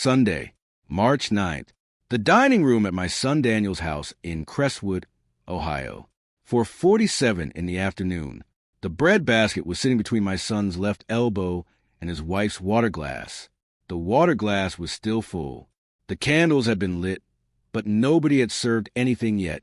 Sunday, March 9th. The dining room at my son Daniel's house in Crestwood, Ohio. 4:47 in the afternoon. The bread basket was sitting between my son's left elbow and his wife's water glass. The water glass was still full. The candles had been lit, but nobody had served anything yet,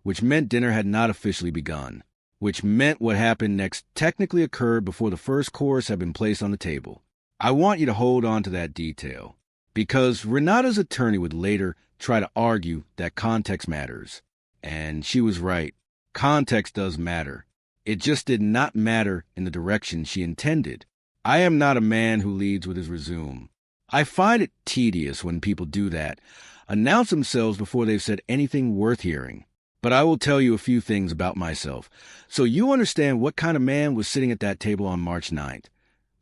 which meant dinner had not officially begun, which meant what happened next technically occurred before the first course had been placed on the table. I want you to hold on to that detail, because Renata's attorney would later try to argue that context matters. And she was right. Context does matter. It just did not matter in the direction she intended. I am not a man who leads with his resume. I find it tedious when people do that, announce themselves before they've said anything worth hearing. But I will tell you a few things about myself, so you understand what kind of man was sitting at that table on March 9th.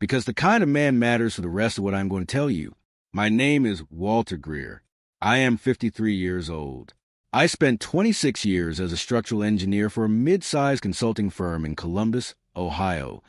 Because the kind of man matters for the rest of what I'm going to tell you. My name is Walter Greer. I am 53 years old. I spent 26 years as a structural engineer for a mid-sized consulting firm in Columbus, Ohio,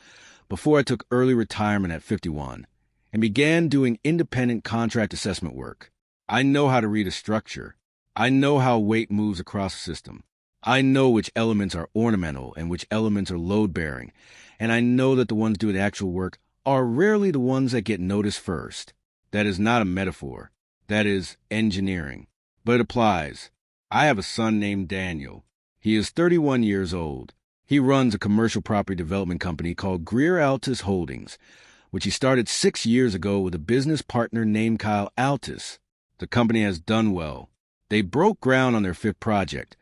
before I took early retirement at 51 and began doing independent contract assessment work. I know how to read a structure. I know how weight moves across a system. I know which elements are ornamental and which elements are load-bearing, and I know that the ones doing the actual work are rarely the ones that get noticed first. That is not a metaphor. That is engineering. But it applies. I have a son named Daniel. He is 31 years old. He runs a commercial property development company called Greer Altus Holdings, which he started 6 years ago with a business partner named Kyle Altus. The company has done well. They broke ground on their fifth project,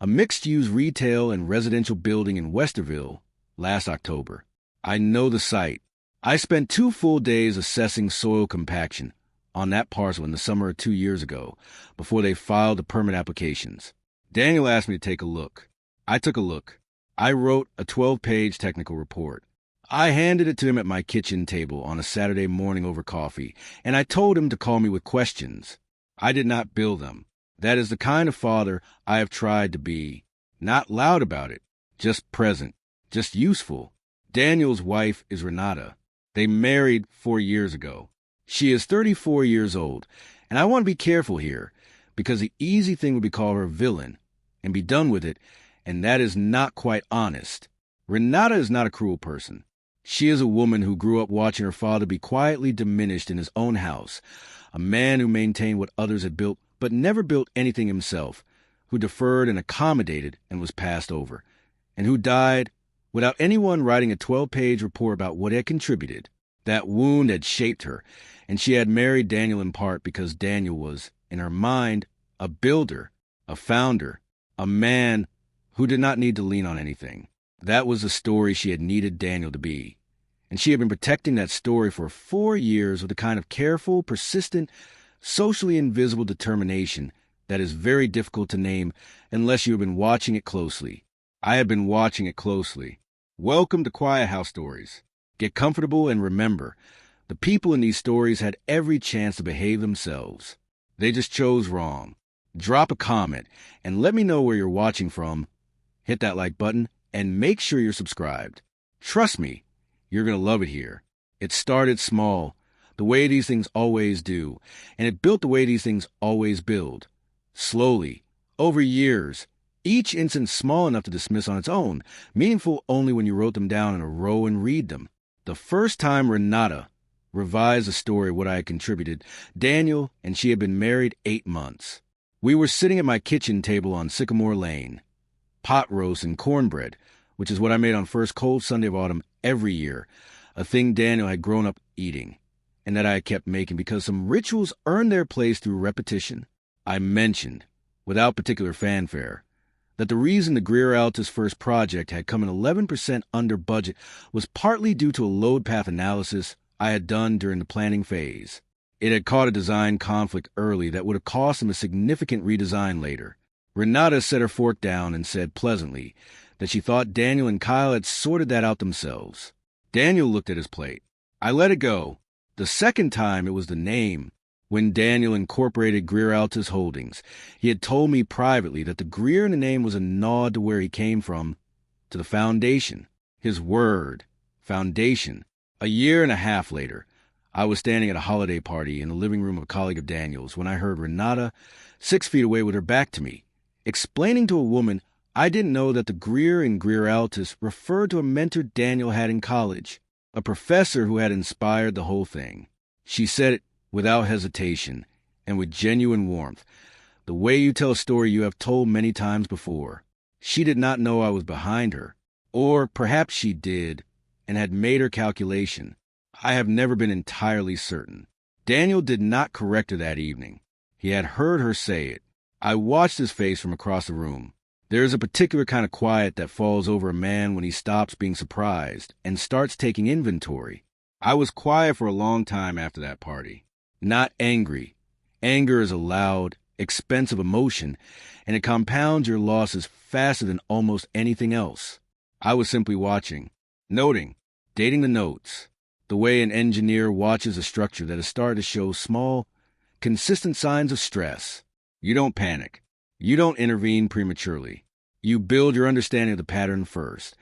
a mixed-use retail and residential building in Westerville, last October. I know the site. I spent 2 full days assessing soil compaction on that parcel in the summer of 2 years ago, before they filed the permit applications. Daniel asked me to take a look. I took a look. I wrote a 12-page technical report. I handed it to him at my kitchen table on a Saturday morning over coffee, and I told him to call me with questions. I did not bill them. That is the kind of father I have tried to be. Not loud about it, just present, just useful. Daniel's wife is Renata. They married 4 years ago. She is 34 years old, and I want to be careful here, because the easy thing would be call her a villain, and be done with it, and that is not quite honest. Renata is not a cruel person. She is a woman who grew up watching her father be quietly diminished in his own house, a man who maintained what others had built but never built anything himself, who deferred and accommodated and was passed over, and who died without anyone writing a 12-page report about what had contributed. That wound had shaped her, and she had married Daniel in part because Daniel was, in her mind, a builder, a founder, a man who did not need to lean on anything. That was the story she had needed Daniel to be. And she had been protecting that story for 4 years with a kind of careful, persistent, socially invisible determination that is very difficult to name unless you have been watching it closely. I have been watching it closely. Welcome to Quiet House Stories. Get comfortable and remember, the people in these stories had every chance to behave themselves. They just chose wrong. Drop a comment and let me know where you're watching from. Hit that like button and make sure you're subscribed. Trust me, you're going to love it here. It started small, the way these things always do, and it built the way these things always build. Slowly, over years, each instance small enough to dismiss on its own, meaningful only when you wrote them down in a row and read them. The first time Renata revised the story of what I had contributed, Daniel and she had been married 8 months. We were sitting at my kitchen table on Sycamore Lane. Pot roast and cornbread, which is what I made on first cold Sunday of autumn every year, a thing Daniel had grown up eating, and that I had kept making because some rituals earned their place through repetition. I mentioned, without particular fanfare, that the reason the Greer Altus first project had come in 11% under budget was partly due to a load path analysis I had done during the planning phase. It had caught a design conflict early that would have cost him a significant redesign later. Renata set her fork down and said pleasantly that she thought Daniel and Kyle had sorted that out themselves. Daniel looked at his plate. I let it go. The second time it was the name. When Daniel incorporated Greer Altus Holdings, he had told me privately that the Greer in the name was a nod to where he came from, to the foundation. His word, foundation. A year and a half later, I was standing at a holiday party in the living room of a colleague of Daniel's when I heard Renata, 6 feet away with her back to me, explaining to a woman I didn't know that the Greer and Greer Altus referred to a mentor Daniel had in college, a professor who had inspired the whole thing. She said it without hesitation and with genuine warmth, the way you tell a story you have told many times before. She did not know I was behind her, or perhaps she did and had made her calculation. I have never been entirely certain. Daniel did not correct her that evening. He had heard her say it. I watched his face from across the room. There is a particular kind of quiet that falls over a man when he stops being surprised and starts taking inventory. I was quiet for a long time after that party. Not angry. Anger is a loud, expensive emotion, and it compounds your losses faster than almost anything else. I was simply watching, noting, dating the notes, the way an engineer watches a structure that has started to show small, consistent signs of stress. You don't panic. You don't intervene prematurely. You build your understanding of the pattern first,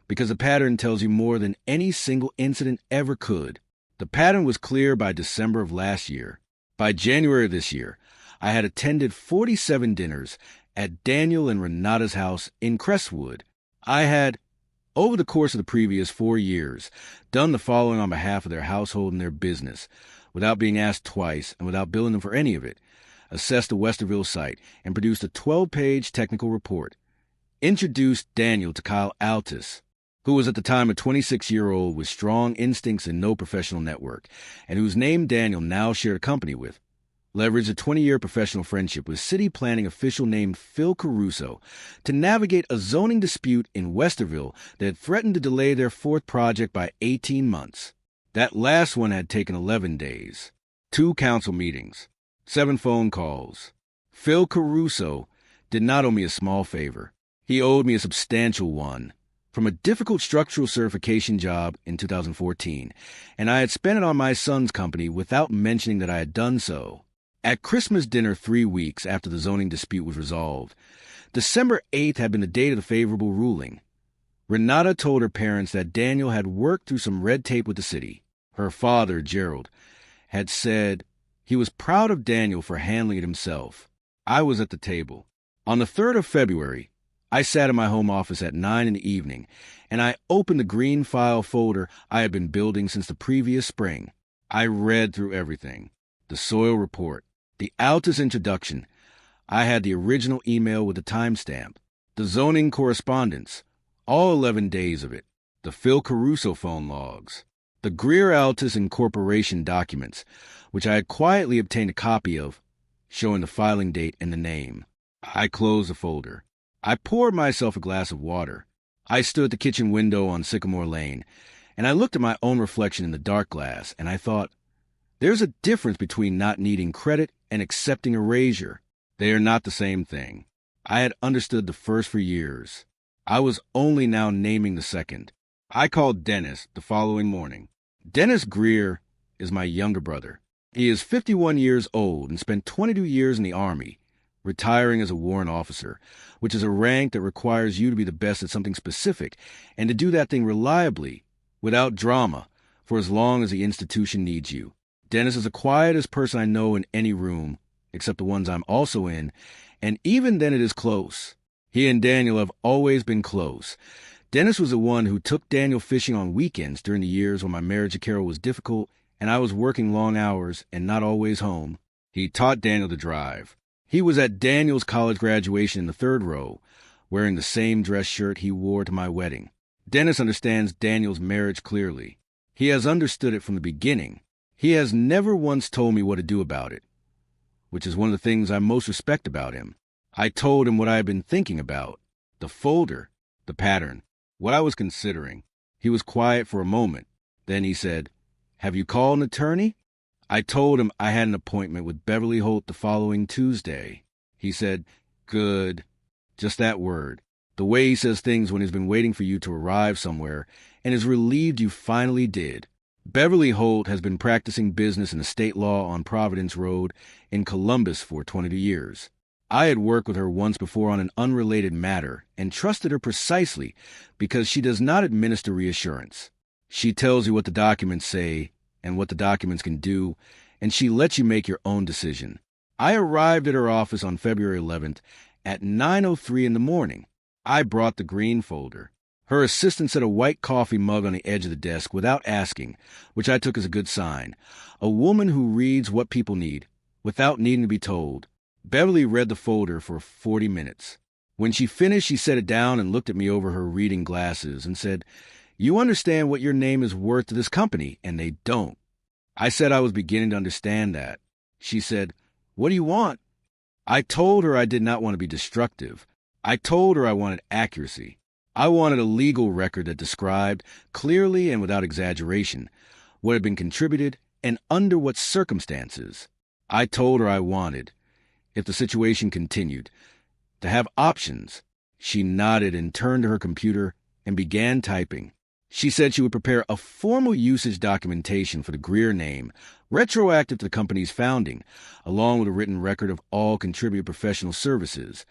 because the pattern tells you more than any single incident ever could. The pattern was clear by December of last year. By January of this year, I had attended 47 dinners at Daniel and Renata's house in Crestwood. I had, over the course of the previous 4 years, done the following on behalf of their household and their business, without being asked twice and without billing them for any of it. Assessed the Westerville site and produced a 12-page technical report. Introduced Daniel to Kyle Altus, who was at the time a 26-year-old with strong instincts and no professional network, and whose name Daniel now shared a company with. Leveraged a 20-year professional friendship with city planning official named Phil Caruso to navigate a zoning dispute in Westerville that had threatened to delay their 4th project by 18 months. That last one had taken 11 days, 2 council meetings, 7 phone calls. Phil Caruso did not owe me a small favor. He owed me a substantial one from a difficult structural certification job in 2014, and I had spent it on my son's company without mentioning that I had done so. At Christmas dinner 3 weeks after the zoning dispute was resolved, December 8th had been the date of the favorable ruling. Renata told her parents that Daniel had worked through some red tape with the city. Her father, Gerald, had said he was proud of Daniel for handling it himself. I was at the table. On the 3rd of February, I sat in my home office at 9 in the evening, and I opened the green file folder I had been building since the previous spring. I read through everything. The soil report, the Altus introduction. I had the original email with the timestamp, the zoning correspondence, all 11 days of it, the Phil Caruso phone logs, the Greer Altus Incorporation documents, which I had quietly obtained a copy of, showing the filing date and the name. I closed the folder. I poured myself a glass of water. I stood at the kitchen window on Sycamore Lane, and I looked at my own reflection in the dark glass, and I thought, there's a difference between not needing credit and accepting erasure. They are not the same thing. I had understood the first for years. I was only now naming the second. I called Dennis the following morning. Dennis Greer is my younger brother. He is 51 years old and spent 22 years in the Army, retiring as a warrant officer, which is a rank that requires you to be the best at something specific and to do that thing reliably, without drama, for as long as the institution needs you. Dennis is the quietest person I know in any room, except the ones I'm also in, and even then it is close. He and Daniel have always been close. Dennis was the one who took Daniel fishing on weekends during the years when my marriage to Carol was difficult and I was working long hours and not always home. He taught Daniel to drive. He was at Daniel's college graduation in the 3rd row, wearing the same dress shirt he wore to my wedding. Dennis understands Daniel's marriage clearly. He has understood it from the beginning. He has never once told me what to do about it, which is one of the things I most respect about him. I told him what I had been thinking about, the folder, the pattern, what I was considering. He was quiet for a moment. Then he said, "Have you called an attorney?" I told him I had an appointment with Beverly Holt the following Tuesday. He said, "Good." Just that word. The way he says things when he's been waiting for you to arrive somewhere and is relieved you finally did. Beverly Holt has been practicing business in estate law on Providence Road in Columbus for 22 years. I had worked with her once before on an unrelated matter and trusted her precisely because she does not administer reassurance. She tells you what the documents say and what the documents can do, and she lets you make your own decision. I arrived at her office on February 11th at 9:03 in the morning. I brought the green folder. Her assistant set a white coffee mug on the edge of the desk without asking, which I took as a good sign. A woman who reads what people need, without needing to be told. Beverly read the folder for 40 minutes. When she finished, she set it down and looked at me over her reading glasses and said, "You understand what your name is worth to this company, and they don't." I said I was beginning to understand that. She said, "What do you want?" I told her I did not want to be destructive. I told her I wanted accuracy. I wanted a legal record that described, clearly and without exaggeration, what had been contributed and under what circumstances. I told her I wanted, if the situation continued, to have options. She nodded and turned to her computer and began typing. She said she would prepare a formal usage documentation for the Greer name, retroactive to the company's founding, along with a written record of all contributed professional services,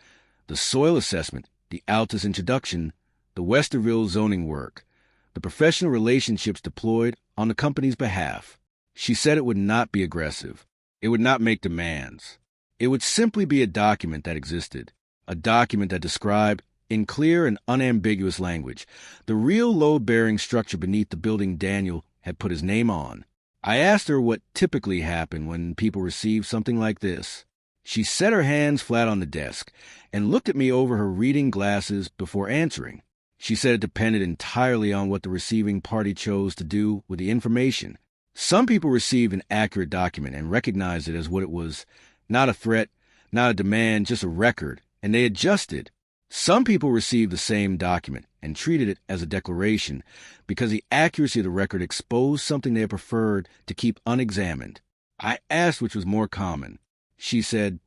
the soil assessment, the Altus introduction, the Westerville zoning work, the professional relationships deployed on the company's behalf. She said it would not be aggressive. It would not make demands. It would simply be a document that existed, a document that described, in clear and unambiguous language, the real load-bearing structure beneath the building Daniel had put his name on. I asked her what typically happened when people received something like this. She set her hands flat on the desk and looked at me over her reading glasses before answering. She said it depended entirely on what the receiving party chose to do with the information. Some people received an accurate document and recognized it as what it was, not a threat, not a demand, just a record, and they adjusted. Some people received the same document and treated it as a declaration because the accuracy of the record exposed something they had preferred to keep unexamined. I asked which was more common. She said,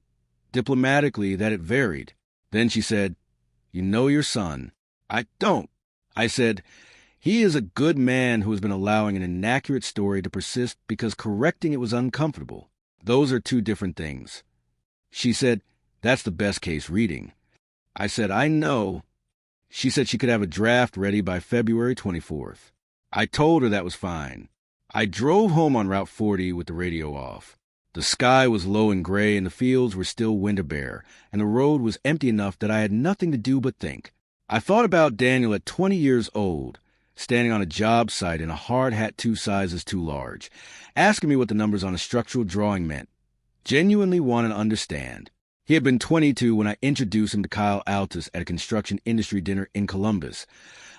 diplomatically, that it varied. Then she said, "You know your son." "I don't." I said, "He is a good man who has been allowing an inaccurate story to persist because correcting it was uncomfortable. Those are two different things." She said, "That's the best case reading." I said, "I know." She said she could have a draft ready by February 24th. I told her that was fine. I drove home on Route 40 with the radio off. The sky was low and gray, and the fields were still winter bare, and the road was empty enough that I had nothing to do but think. I thought about Daniel at 20 years old, standing on a job site in a hard hat 2 sizes too large, asking me what the numbers on a structural drawing meant. Genuinely wanted to understand. He had been 22 when I introduced him to Kyle Altus at a construction industry dinner in Columbus,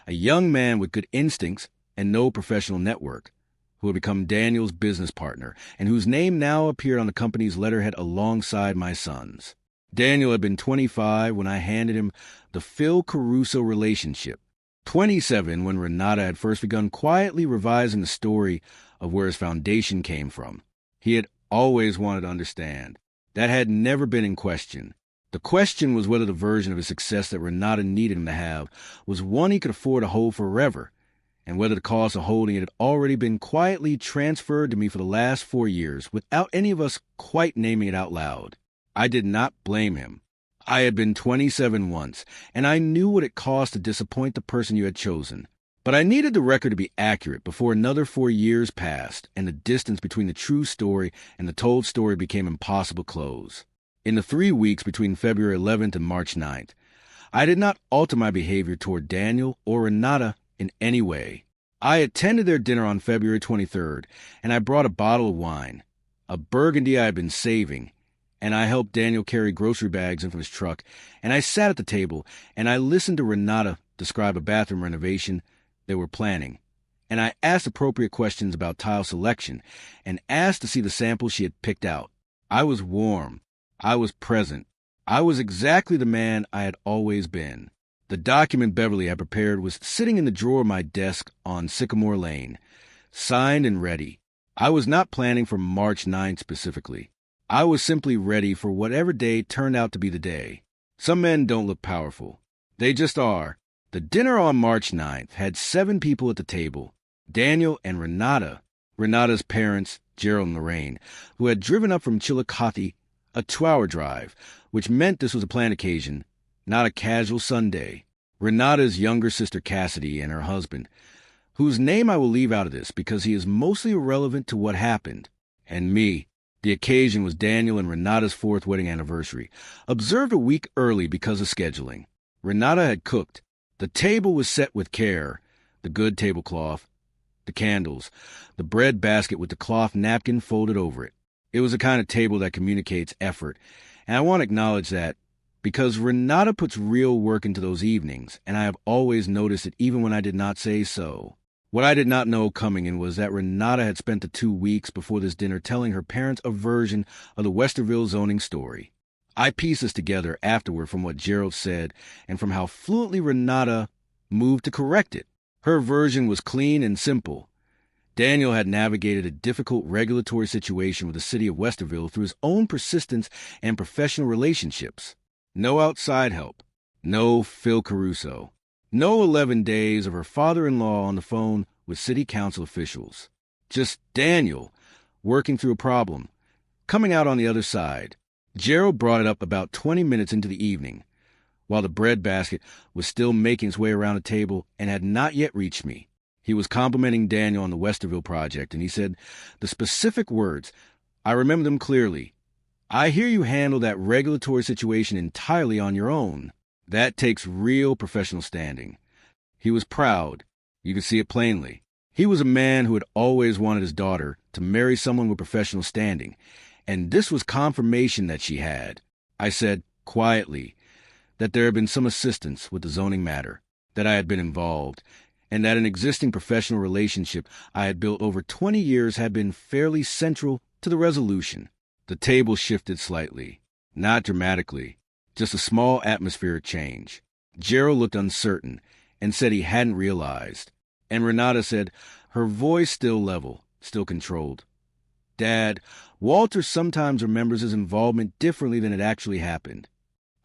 a young man with good instincts and no professional network, who had become Daniel's business partner and whose name now appeared on the company's letterhead alongside my son's. Daniel had been 25 when I handed him the Phil Caruso relationship, 27 when Renata had first begun quietly revising the story of where his foundation came from. He had always wanted to understand. That had never been in question. The question was whether the version of his success that Renata needed him to have was one he could afford to hold forever, and whether the cost of holding it had already been quietly transferred to me for the last 4 years without any of us quite naming it out loud. I did not blame him. I had been 27 once, and I knew what it cost to disappoint the person you had chosen. But I needed the record to be accurate before another 4 years passed, and the distance between the true story and the told story became impossible to close. In the 3 weeks between February 11th and March 9th, I did not alter my behavior toward Daniel or Renata in any way. I attended their dinner on February 23rd, and I brought a bottle of wine, a Burgundy I had been saving, and I helped Daniel carry grocery bags in from his truck, and I sat at the table, and I listened to Renata describe a bathroom renovation they were planning, and I asked appropriate questions about tile selection and asked to see the samples she had picked out. I was warm. I was present. I was exactly the man I had always been. The document Beverly had prepared was sitting in the drawer of my desk on Sycamore Lane, signed and ready. I was not planning for March 9th specifically. I was simply ready for whatever day turned out to be the day. Some men don't look powerful. They just are. The dinner on March 9th had 7 people at the table, Daniel and Renata, Renata's parents, Gerald and Lorraine, who had driven up from Chillicothe, a 2-hour drive, which meant this was a planned occasion, not a casual Sunday. Renata's younger sister Cassidy and her husband, whose name I will leave out of this because he is mostly irrelevant to what happened, and me. The occasion was Daniel and Renata's 4th wedding anniversary, observed a week early because of scheduling. Renata had cooked. The table was set with care, the good tablecloth, the candles, the bread basket with the cloth napkin folded over it. It was the kind of table that communicates effort, and I want to acknowledge that because Renata puts real work into those evenings, and I have always noticed it even when I did not say so. What I did not know coming in was that Renata had spent the 2 weeks before this dinner telling her parents a version of the Westerville zoning story. I pieced this together afterward from what Gerald said and from how fluently Renata moved to correct it. Her version was clean and simple. Daniel had navigated a difficult regulatory situation with the city of Westerville through his own persistence and professional relationships. No outside help. No Phil Caruso. No 11 days of her father-in-law on the phone with city council officials. Just Daniel working through a problem, coming out on the other side. Gerald brought it up about 20 minutes into the evening, while the bread basket was still making its way around the table and had not yet reached me. He was complimenting Daniel on the Westerville project, and he said the specific words, I remember them clearly. I hear you handle that regulatory situation entirely on your own. That takes real professional standing. He was proud. You could see it plainly. He was a man who had always wanted his daughter to marry someone with professional standing, and this was confirmation that she had. I said, quietly, that there had been some assistance with the zoning matter, that I had been involved, and that an existing professional relationship I had built over 20 years had been fairly central to the resolution. The table shifted slightly, not dramatically. Just a small atmospheric change. Gerald looked uncertain and said he hadn't realized. And Renata said, her voice still level, still controlled. Dad, Walter sometimes remembers his involvement differently than it actually happened.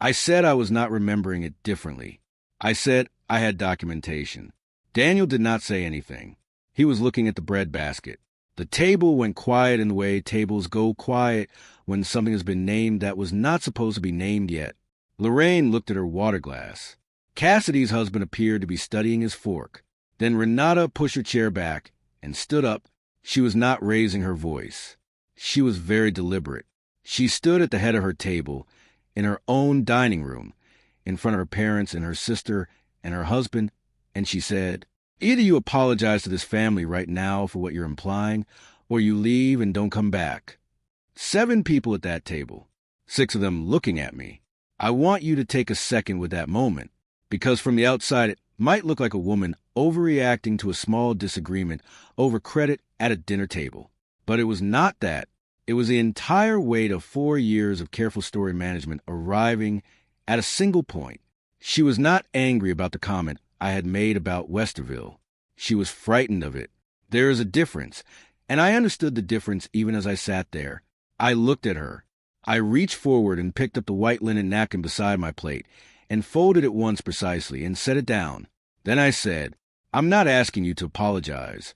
I said I was not remembering it differently. I said I had documentation. Daniel did not say anything. He was looking at the bread basket. The table went quiet in the way tables go quiet when something has been named that was not supposed to be named yet. Lorraine looked at her water glass. Cassidy's husband appeared to be studying his fork. Then Renata pushed her chair back and stood up. She was not raising her voice. She was very deliberate. She stood at the head of her table, in her own dining room, in front of her parents and her sister and her husband, and she said, either you apologize to this family right now for what you're implying, or you leave and don't come back. 7 people at that table, 6 of them looking at me. I want you to take a second with that moment, because from the outside it might look like a woman overreacting to a small disagreement over credit at a dinner table. But it was not that. It was the entire weight of 4 years of careful story management arriving at a single point. She was not angry about the comment I had made about Westerville. She was frightened of it. There is a difference, and I understood the difference even as I sat there. I looked at her. I reached forward and picked up the white linen napkin beside my plate and folded it once precisely and set it down. Then I said, I'm not asking you to apologize.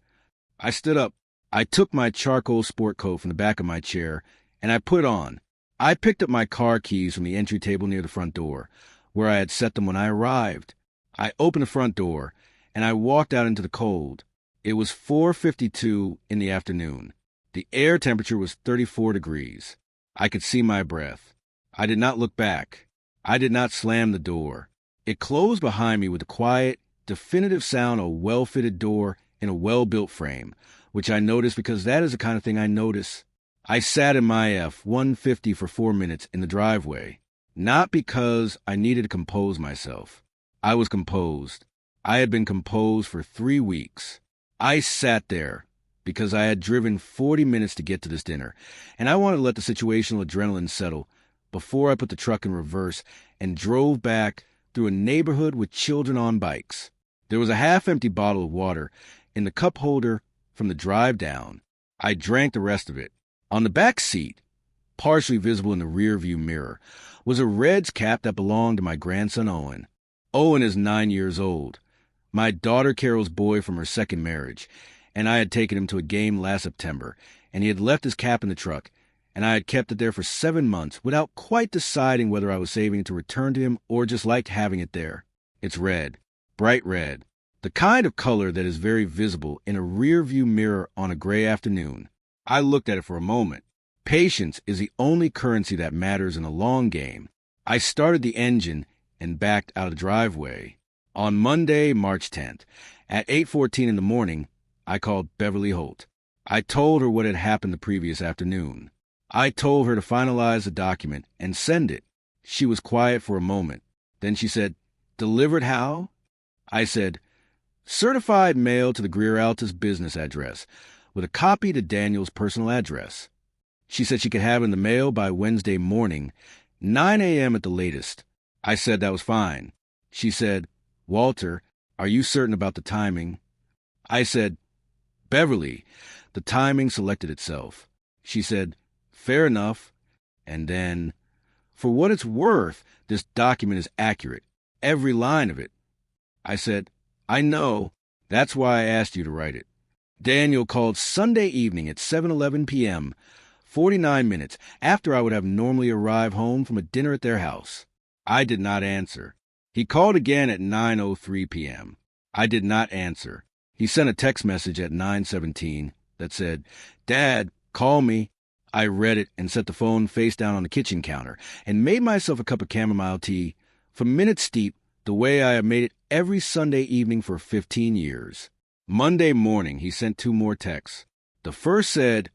I stood up. I took my charcoal sport coat from the back of my chair and I put it on. I picked up my car keys from the entry table near the front door, where I had set them when I arrived. I opened the front door and I walked out into the cold. It was 4:52 in the afternoon. The air temperature was 34 degrees. I could see my breath. I did not look back. I did not slam the door. It closed behind me with the quiet, definitive sound of a well-fitted door in a well-built frame, which I noticed because that is the kind of thing I notice. I sat in my F-150 for 4 minutes in the driveway, not because I needed to compose myself. I was composed. I had been composed for 3 weeks. I sat there because I had driven 40 minutes to get to this dinner, and I wanted to let the situational adrenaline settle before I put the truck in reverse and drove back through a neighborhood with children on bikes. There was a half-empty bottle of water in the cup holder from the drive down. I drank the rest of it. On the back seat, partially visible in the rear-view mirror, was a Reds cap that belonged to my grandson Owen. Owen is 9 years old, my daughter Carol's boy from her second marriage, and I had taken him to a game last September, and he had left his cap in the truck, and I had kept it there for 7 months without quite deciding whether I was saving it to return to him or just liked having it there. It's red, bright red, the kind of color that is very visible in a rear-view mirror on a gray afternoon. I looked at it for a moment. Patience is the only currency that matters in a long game. I started the engine and backed out of the driveway. On Monday, March 10th, at 8:14 in the morning, I called Beverly Holt. I told her what had happened the previous afternoon. I told her to finalize the document and send it. She was quiet for a moment. Then she said, "Delivered how?" I said, "Certified mail to the Greer-Altus business address, with a copy to Daniel's personal address." She said she could have it in the mail by Wednesday morning, 9 a.m. at the latest. I said that was fine. She said, "Walter, are you certain about the timing?" I said, "Beverly." The timing selected itself. She said, "Fair enough." And then, "For what it's worth, this document is accurate. Every line of it." I said, "I know. That's why I asked you to write it." Daniel called Sunday evening at 7:11 p.m., 49 minutes after I would have normally arrived home from a dinner at their house. I did not answer. He called again at 9:03 p.m. I did not answer. He sent a text message at 9:17 that said, "Dad, call me." I read it and set the phone face down on the kitchen counter and made myself a cup of chamomile tea, for minutes deep, the way I have made it every Sunday evening for 15 years. Monday morning, he sent 2 more texts. The first said,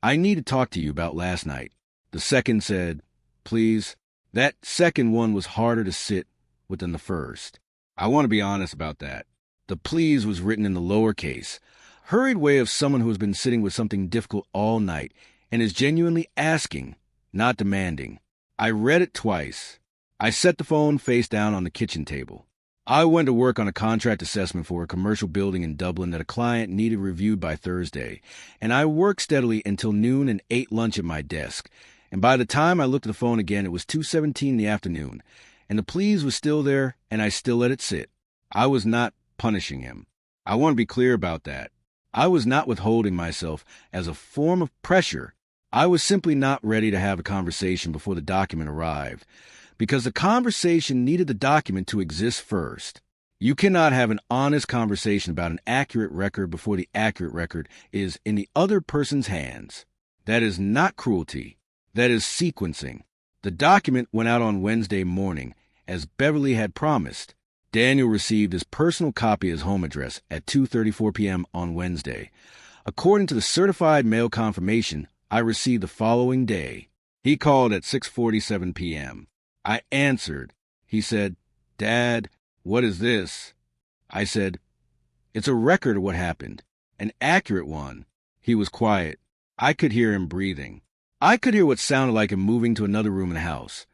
"I need to talk to you about last night." The second said, "Please." That second one was harder to sit with than the first. I want to be honest about that. The "please" was written in the lowercase, hurried way of someone who has been sitting with something difficult all night and is genuinely asking, not demanding. I read it twice. I set the phone face down on the kitchen table. I went to work on a contract assessment for a commercial building in Dublin that a client needed reviewed by Thursday, and I worked steadily until noon and ate lunch at my desk. And by the time I looked at the phone again, it was 2:17 in the afternoon, and the please was still there, and I still let it sit. I was not punishing him. I want to be clear about that. I was not withholding myself as a form of pressure. I was simply not ready to have a conversation before the document arrived, because the conversation needed the document to exist first. You cannot have an honest conversation about an accurate record before the accurate record is in the other person's hands. That is not cruelty. That is sequencing. The document went out on Wednesday morning, as Beverly had promised. Daniel received his personal copy at his home address at 2:34 p.m. on Wednesday. According to the certified mail confirmation, I received the following day. He called at 6:47 p.m. I answered. He said, "Dad, what is this?" I said, "It's a record of what happened, an accurate one." He was quiet. I could hear him breathing. I could hear what sounded like him moving to another room in the house.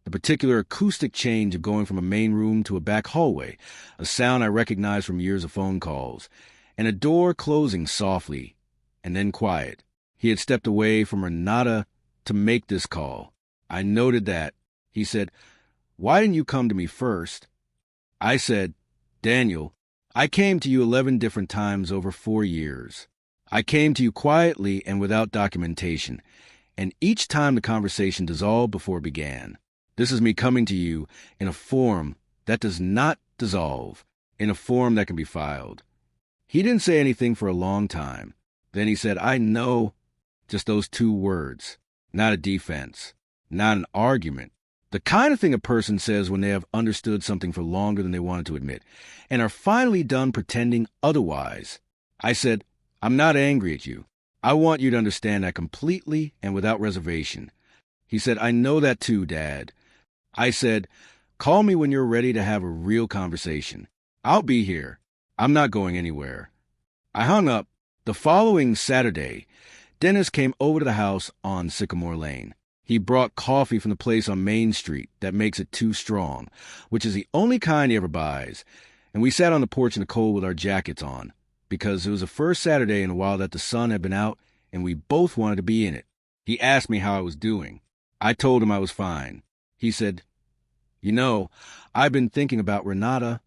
The particular acoustic change of going from a main room to a back hallway, a sound I recognized from years of phone calls, and a door closing softly, and then quiet. He had stepped away from Renata to make this call. I noted that. He said, "Why didn't you come to me first?" I said, "Daniel, I came to you 11 different times over 4 years. I came to you quietly and without documentation, and each time the conversation dissolved before it began. This is me coming to you in a form that does not dissolve, in a form that can be filed." He didn't say anything for a long time. Then he said, "I know," just those 2 words. Not a defense, not an argument. The kind of thing a person says when they have understood something for longer than they wanted to admit, and are finally done pretending otherwise. I said, "I'm not angry at you. I want you to understand that completely and without reservation." He said, "I know that too, Dad." I said, "Call me when you're ready to have a real conversation. I'll be here. I'm not going anywhere." I hung up. The following Saturday, Dennis came over to the house on Sycamore Lane. He brought coffee from the place on Main Street that makes it too strong, which is the only kind he ever buys, and we sat on the porch in the cold with our jackets on, because it was the first Saturday in a while that the sun had been out, and we both wanted to be in it. He asked me how I was doing. I told him I was fine. He said, "You know, I've been thinking about Renata."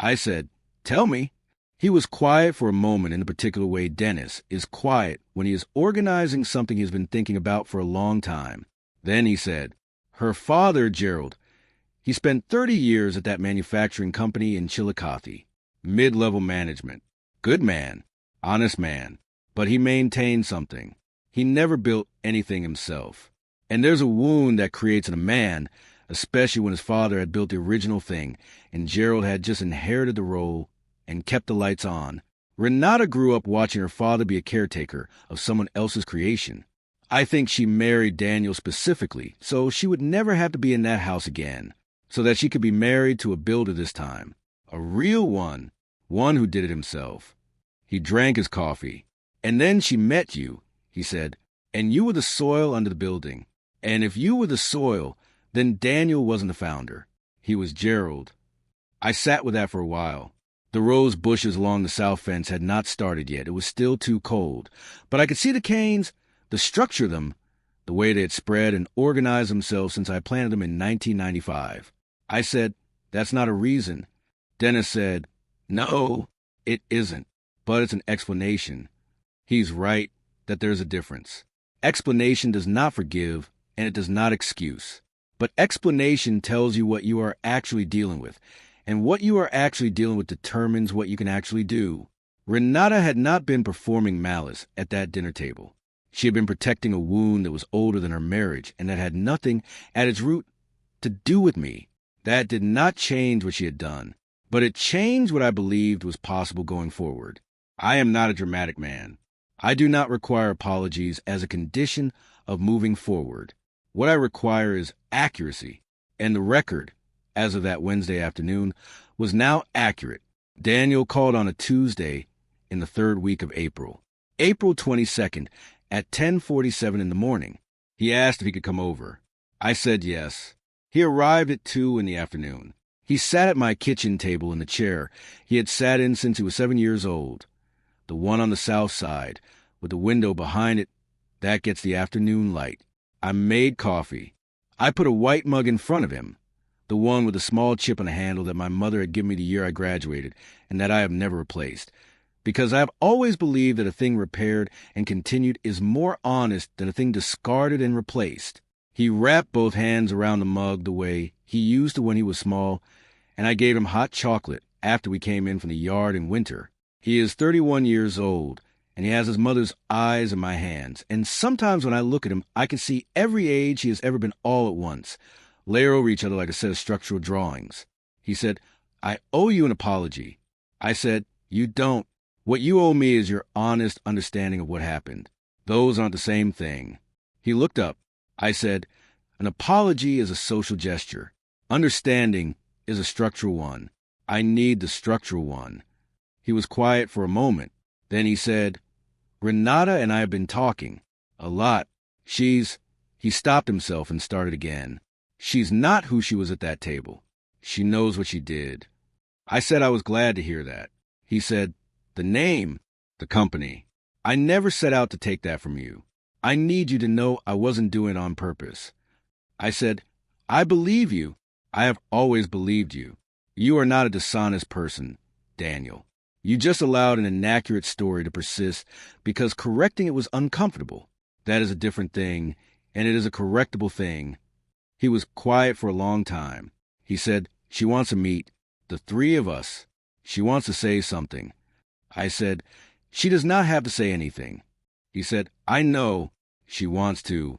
I said, "Tell me." He was quiet for a moment in the particular way Dennis is quiet when he is organizing something he has been thinking about for a long time. Then he said, "Her father, Gerald, he spent 30 years at that manufacturing company in Chillicothe. mid-level management. Good man, honest man, but he maintained something. He never built anything himself. And there's a wound that creates in a man, especially when his father had built the original thing, and Gerald had just inherited the role and kept the lights on. Renata grew up watching her father be a caretaker of someone else's creation. I think she married Daniel specifically, so she would never have to be in that house again, so that she could be married to a builder this time. A real one who did it himself. He drank his coffee. And then she met you, he said, and you were the soil under the building. And if you were the soil, then Daniel wasn't the founder. He was Gerald. I sat with that for a while. The rose bushes along the south fence had not started yet. It was still too cold. But I could see the canes, the structure of them, the way they had spread and organized themselves since I planted them in 1995. I said, that's not a reason. Dennis said, no, it isn't, but it's an explanation. He's right that there's a difference. Explanation does not forgive, and it does not excuse. But explanation tells you what you are actually dealing with, and what you are actually dealing with determines what you can actually do. Renata had not been performing malice at that dinner table. She had been protecting a wound that was older than her marriage and that had nothing at its root to do with me. That did not change what she had done, but it changed what I believed was possible going forward. I am not a dramatic man. I do not require apologies as a condition of moving forward. What I require is accuracy, and the record, as of that Wednesday afternoon, was now accurate. Daniel called on a Tuesday in the third week of April, April 22nd, at 10:47 in the morning. He asked if he could come over. I said yes. He arrived at 2 in the afternoon. He sat at my kitchen table in the chair he had sat in since he was 7 years old, the one on the south side, with the window behind it that gets the afternoon light. I made coffee. I put a white mug in front of him, the one with a small chip on the handle that my mother had given me the year I graduated and that I have never replaced, because I have always believed that a thing repaired and continued is more honest than a thing discarded and replaced. He wrapped both hands around the mug the way he used to when he was small, and I gave him hot chocolate after we came in from the yard in winter. He is 31 years old, and he has his mother's eyes in my hands, and sometimes when I look at him, I can see every age he has ever been all at once, layer over each other like a set of structural drawings. He said, I owe you an apology. I said, you don't. What you owe me is your honest understanding of what happened. Those aren't the same thing. He looked up. I said, an apology is a social gesture. Understanding is a structural one. I need the structural one. He was quiet for a moment. Then he said, Renata and I have been talking. A lot. He stopped himself and started again. She's not who she was at that table. She knows what she did. I said I was glad to hear that. He said, the name, the company. I never set out to take that from you. I need you to know I wasn't doing it on purpose. I said, I believe you. I have always believed you. You are not a dishonest person, Daniel. You just allowed an inaccurate story to persist because correcting it was uncomfortable. That is a different thing, and it is a correctable thing. He was quiet for a long time. He said, she wants to meet, the three of us. She wants to say something. I said, she does not have to say anything. He said, I know she wants to.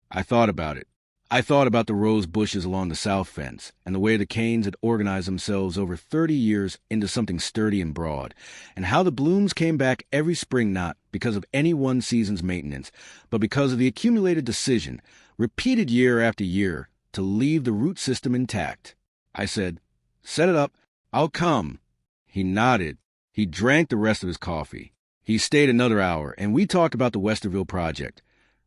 I thought about it. I thought about the rose bushes along the south fence and the way the canes had organized themselves over 30 years into something sturdy and broad, and how the blooms came back every spring not because of any one season's maintenance, but because of the accumulated decision, repeated year after year, to leave the root system intact. I said, set it up. I'll come. He nodded. He drank the rest of his coffee. He stayed another hour, and we talked about the Westerville project.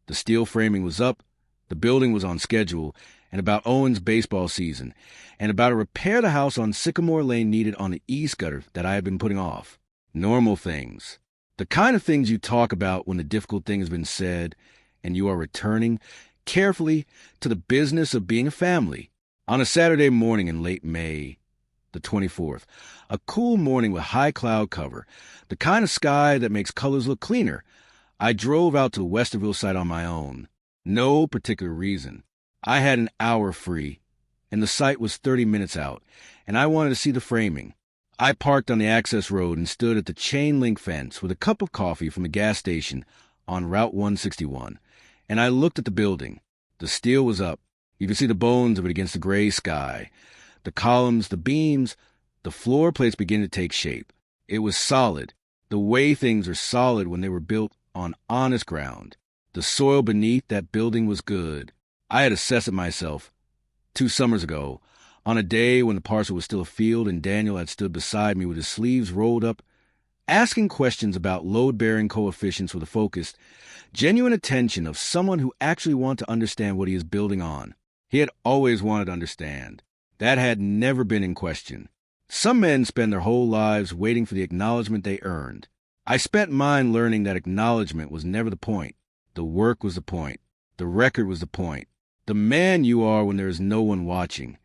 The steel framing was up, the building was on schedule, and about Owen's baseball season, and about a repair the house on Sycamore Lane needed on the east gutter that I had been putting off. Normal things. The kind of things you talk about when the difficult thing has been said, and you are returning carefully to the business of being a family. On a Saturday morning in late May, the 24th, a cool morning with high cloud cover, the kind of sky that makes colors look cleaner, I drove out to the Westerville site on my own. No particular reason. I had an hour free, and the site was 30 minutes out, and I wanted to see the framing. I parked on the access road and stood at the chain-link fence with a cup of coffee from the gas station on Route 161, and I looked at the building. The steel was up. You could see the bones of it against the gray sky. The columns, the beams, the floor plates beginning to take shape. It was solid, the way things are solid when they were built on honest ground. The soil beneath that building was good. I had assessed it myself 2 summers ago, on a day when the parcel was still a field and Daniel had stood beside me with his sleeves rolled up, asking questions about load-bearing coefficients with a focused, genuine attention of someone who actually wanted to understand what he is building on. He had always wanted to understand. That had never been in question. Some men spend their whole lives waiting for the acknowledgement they earned. I spent mine learning that acknowledgement was never the point. The work was the point. The record was the point. The man you are when there is no one watching.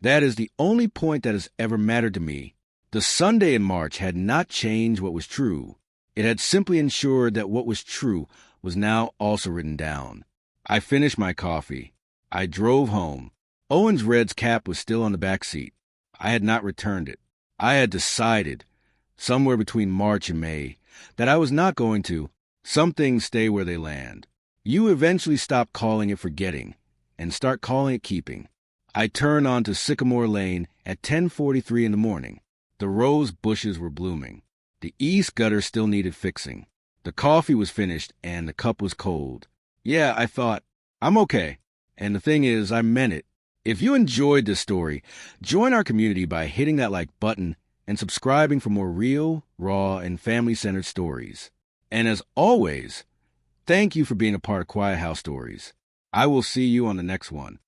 That is the only point that has ever mattered to me. The Sunday in March had not changed what was true. It had simply ensured that what was true was now also written down. I finished my coffee. I drove home. Owen's Red's cap was still on the back seat. I had not returned it. I had decided, somewhere between March and May, that I was not going to. Some things stay where they land. You eventually stop calling it forgetting and start calling it keeping. I turned onto Sycamore Lane at 10:43 in the morning. The rose bushes were blooming. The east gutter still needed fixing. The coffee was finished and the cup was cold. Yeah, I thought, I'm okay. And the thing is, I meant it. If you enjoyed this story, join our community by hitting that like button and subscribing for more real, raw, and family-centered stories. And as always, thank you for being a part of Quiet House Stories. I will see you on the next one.